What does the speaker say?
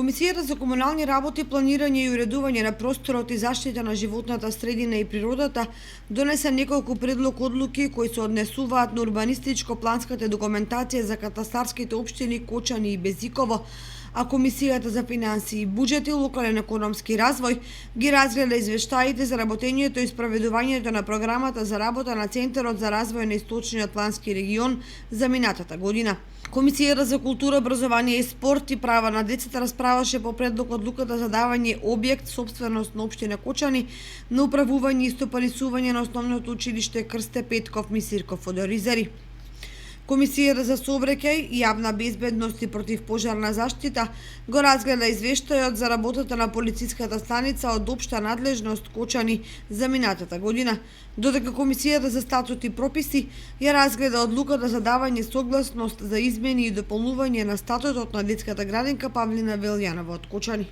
Комисијата за комунални работи, планирање и уредување на просторот и заштита на животната средина и природата донесе неколку предлог одлуки кои се однесуваат на урбанистичко-планската документација за катастарските општини Кочани и Безиково, а Комисијата за финансии и буџет и локален економски развој ги разгледа извештаите за работењето и спроведувањето на програмата за работа на Центарот за развој на Источниот плански регион за минатата година. Комисијата за култура, образование и спорт и права на децата расправаше по предлог одлуката за давање објект собственост на општина Кочани на управување и стопанисување на основното училиште Крсте Петков Мисирков од Оризари. Комисијата за сообраќај, јавна безбедност и противпожарна заштита го разгледа извештајот за работата на полициската станица од општа надлежност Кочани за минатата година, додека Комисијата за статут и прописи ја разгледа одлуката за давање согласност за измени и дополнување на статутот на детската градинка Павлина Велјанова од Кочани.